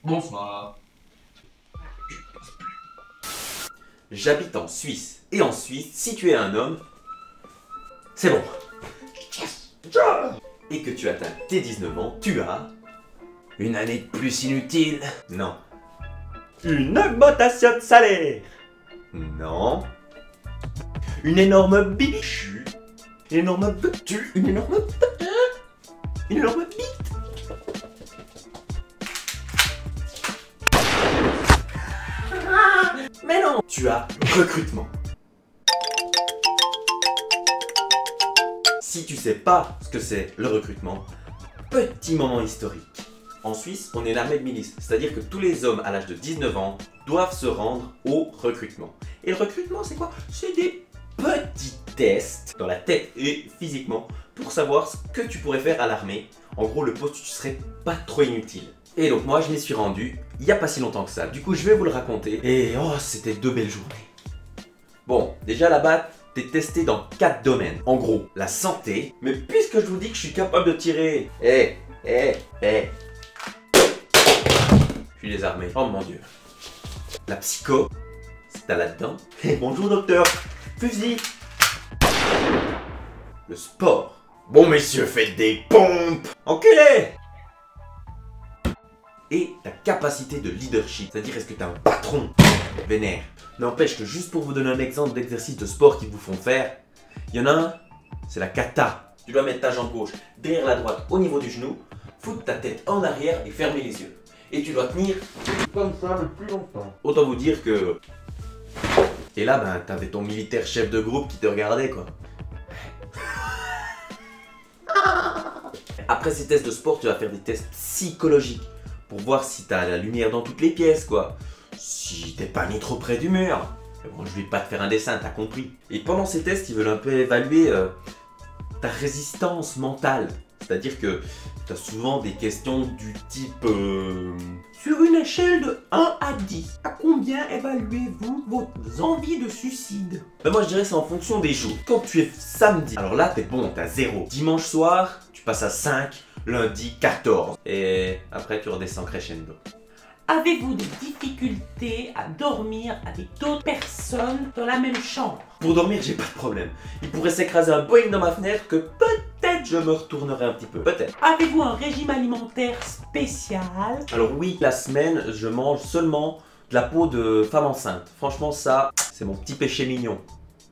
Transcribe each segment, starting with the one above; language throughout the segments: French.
Bonsoir. J'habite en Suisse. Et en Suisse, si tu es un homme, c'est bon. Et que tu atteins tes 19 ans, tu as une année de plus inutile. Non. Une augmentation de salaire. Non. Une énorme biche. Une énorme butu. Une énorme... Une énorme bite. Mais non. Tu as recrutement. Si tu sais pas ce que c'est le recrutement, petit moment historique. En Suisse, on est une armée de milice, c'est-à-dire que tous les hommes à l'âge de 19 ans doivent se rendre au recrutement. Et le recrutement, c'est quoi? C'est des petits tests dans la tête et physiquement pour savoir ce que tu pourrais faire à l'armée. En gros, le poste, tu serais pas trop inutile. Et donc moi, je m'y suis rendu il y a pas si longtemps que ça. Du coup, je vais vous le raconter. Et oh, c'était 2 belles journées. Bon, déjà là-bas, t'es testé dans 4 domaines. En gros, la santé. Mais puisque je vous dis que je suis capable de tirer... Je suis désarmé. Oh mon dieu. La psycho. C'est là-dedans. Bonjour docteur. Fusil. Le sport. Bon messieurs, faites des pompes. Enculé. Et ta capacité de leadership. C'est-à-dire, est-ce que t'es un patron vénère. N'empêche que juste pour vous donner un exemple d'exercice de sport qu'ils vous font faire, il y en a un, c'est la kata. Tu dois mettre ta jambe gauche derrière la droite au niveau du genou, foutre ta tête en arrière et fermer les yeux. Et tu dois tenir comme ça le plus longtemps. Autant vous dire que... Et là, ben, t'avais ton militaire chef de groupe qui te regardait, quoi. Après ces tests de sport, tu vas faire des tests psychologiques pour voir si t'as la lumière dans toutes les pièces, quoi. Si t'es pas mis trop près du mur. Mais bon, je vais pas te faire un dessin, t'as compris. Et pendant ces tests, ils veulent un peu évaluer ta résistance mentale. C'est-à-dire que t'as souvent des questions du type... Sur une échelle de 1 à 10, à combien évaluez-vous vos envies de suicide? Ben moi je dirais c'est en fonction des jours. Quand tu es samedi, alors là t'es bon, t'as 0. Dimanche soir, tu passes à 5. Lundi, 14. Et après tu redescends crescendo. Avez-vous des difficultés à dormir avec d'autres personnes dans la même chambre? Pour dormir, j'ai pas de problème. Il pourrait s'écraser un Boeing dans ma fenêtre que peut-être je me retournerai un petit peu. Peut-être. Avez-vous un régime alimentaire spécial? Alors oui, la semaine, je mange seulement de la peau de femme enceinte. Franchement, ça, c'est mon petit péché mignon.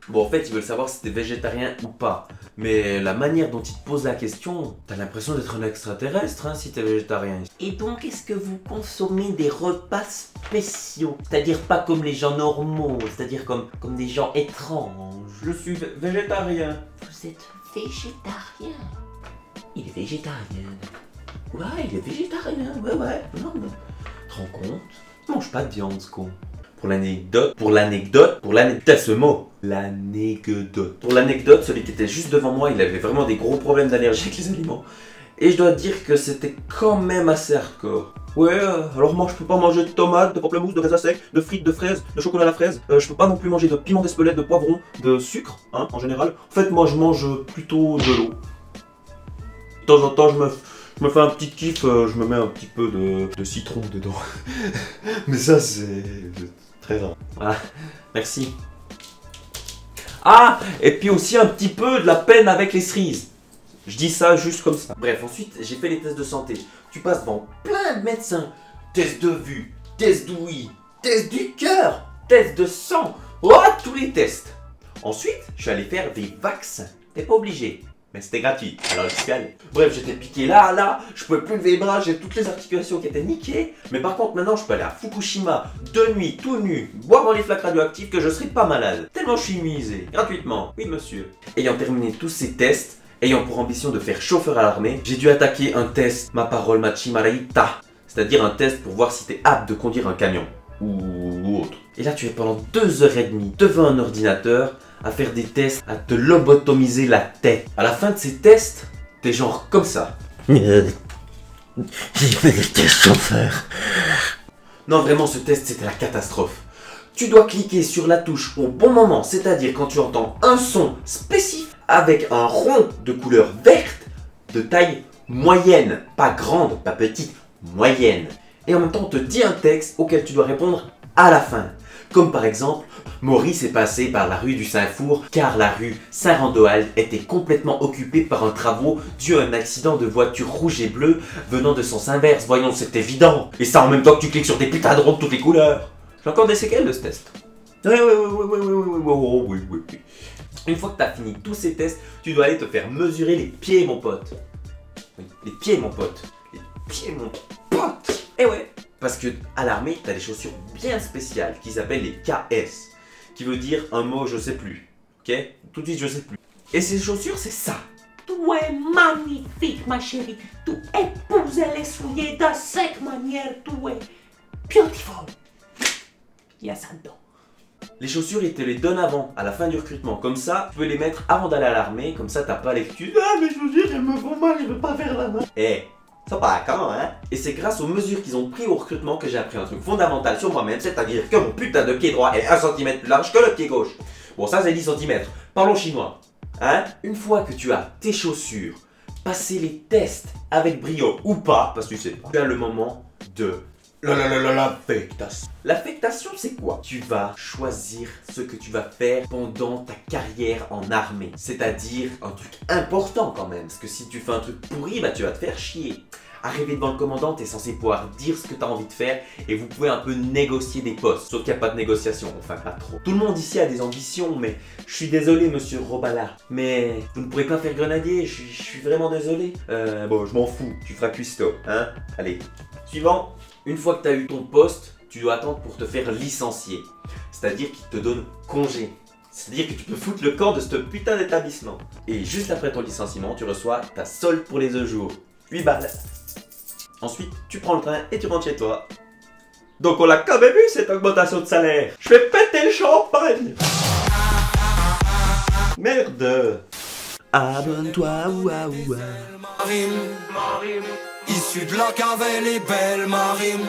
Bon, en fait, ils veulent savoir si t'es végétarien ou pas. Mais la manière dont ils te posent la question, t'as l'impression d'être un extraterrestre hein, si t'es végétarien. Et donc, est-ce que vous consommez des repas spéciaux? C'est-à-dire pas comme les gens normaux, c'est-à-dire comme des gens étranges. Je suis végétarien. Vous êtes végétarien? Il est végétarien. Ouais, il est végétarien, ouais. Non, mais... Tu te rends compte? Il mange pas de viande, ce con. Pour l'anecdote, ce mot. L'anecdote. Pour l'anecdote, celui qui était juste devant moi, il avait vraiment des gros problèmes d'allergie avec les aliments. Et je dois dire que c'était quand même assez hardcore. Ouais, alors moi je peux pas manger de tomates, de pamplemousse, de raisins secs, de frites, de fraises, de chocolat à la fraise. Je peux pas non plus manger de piment d'Espelette, de poivron, de sucre, hein, en général. En fait, moi je mange plutôt de l'eau. De temps en temps, je me fais un petit kiff, je me mets un petit peu de citron dedans. Mais ça, c'est très rare. Voilà, merci. Ah, et puis aussi un petit peu de la peine avec les cerises. Je dis ça juste comme ça. Bref, ensuite, j'ai fait les tests de santé. Tu passes devant plein de médecins. Test de vue, test d'ouïe, test du cœur, test de sang. Oh, tous les tests. Ensuite, je suis allé faire des vaccins. T'es pas obligé. Mais c'était gratuit, alors je suis allé. Bref, j'étais piqué là, je pouvais plus lever les bras, j'ai toutes les articulations qui étaient niquées. Mais par contre, maintenant, je peux aller à Fukushima, de nuit, tout nu, boire dans les flaques radioactives que je serai pas malade. Tellement je suis immunisé, gratuitement. Oui, monsieur. Ayant terminé tous ces tests, ayant pour ambition de faire chauffeur à l'armée, j'ai dû attaquer un test, ma parole machimareita. C'est-à-dire un test pour voir si t'es apte de conduire un camion. Ou autre. Et là, tu es pendant 2h30 devant un ordinateur à faire des tests, à te lobotomiser la tête. À la fin de ces tests, t'es genre comme ça. J'ai fait des tests chauffeur. Non, vraiment, ce test, c'était la catastrophe. Tu dois cliquer sur la touche au bon moment, c'est-à-dire quand tu entends un son spécifique avec un rond de couleur verte de taille moyenne. Pas grande, pas petite, moyenne. Et en même temps, on te dit un texte auquel tu dois répondre à la fin. Comme par exemple, Maurice est passé par la rue du Saint-Four car la rue Saint-Randoal était complètement occupée par un travaux dû à un accident de voiture rouge et bleue venant de sens inverse. Voyons, c'est évident. Et ça en même temps que tu cliques sur des putains de ronds de toutes les couleurs. J'ai encore des séquelles de ce test. Oui. Une fois que tu as fini tous ces tests, tu dois aller te faire mesurer les pieds, mon pote. Oui, les pieds, mon pote. Les pieds, mon pote. Eh ouais. Parce que à l'armée, tu as des chaussures bien spéciales qui s'appellent les KS, qui veut dire un mot je sais plus. Ok? Tout de suite je sais plus. Et ces chaussures, c'est ça. Tu es magnifique, ma chérie. Tu épouses les souliers de cette manière. Tu es beautiful. Il y a ça dedans. Les chaussures, ils te les donnent avant, à la fin du recrutement. Comme ça, tu peux les mettre avant d'aller à l'armée. Comme ça, t'as pas l'excuse. Ah, mes chaussures, elles me font mal, je veux pas faire la main. Eh, ça pas quand, hein? Et c'est grâce aux mesures qu'ils ont pris au recrutement que j'ai appris un truc fondamental sur moi-même, c'est-à-dire que mon putain de pied droit est 1 cm plus large que le pied gauche. Bon, ça, c'est 10 cm. Parlons chinois. Hein? Une fois que tu as tes chaussures, passer les tests avec brio ou pas, parce que tu sais pas, tu as le moment de l'affectation. L'affectation, c'est quoi? Tu vas choisir ce que tu vas faire pendant ta carrière en armée. C'est-à-dire un truc important quand même. Parce que si tu fais un truc pourri, bah tu vas te faire chier. Arrivé devant le commandant, tu es censé pouvoir dire ce que tu as envie de faire et vous pouvez un peu négocier des postes. Sauf qu'il n'y a pas de négociation, enfin pas trop. Tout le monde ici a des ambitions, mais je suis désolé monsieur Robala. Mais vous ne pourrez pas faire grenadier, je suis vraiment désolé. Bon, je m'en fous, tu feras cuistot, hein? Allez, suivant. Une fois que tu as eu ton poste, tu dois attendre pour te faire licencier. C'est-à-dire qu'il te donne congé. C'est-à-dire que tu peux foutre le camp de ce putain d'établissement. Et juste après ton licenciement, tu reçois ta solde pour les 2 jours. 8 balles. Ensuite, tu prends le train et tu rentres chez toi. Donc on l'a quand même eu cette augmentation de salaire. Je vais péter le champagne. Merde. Abonne-toi, ouah ouah. Issu de la cave, les belles marines.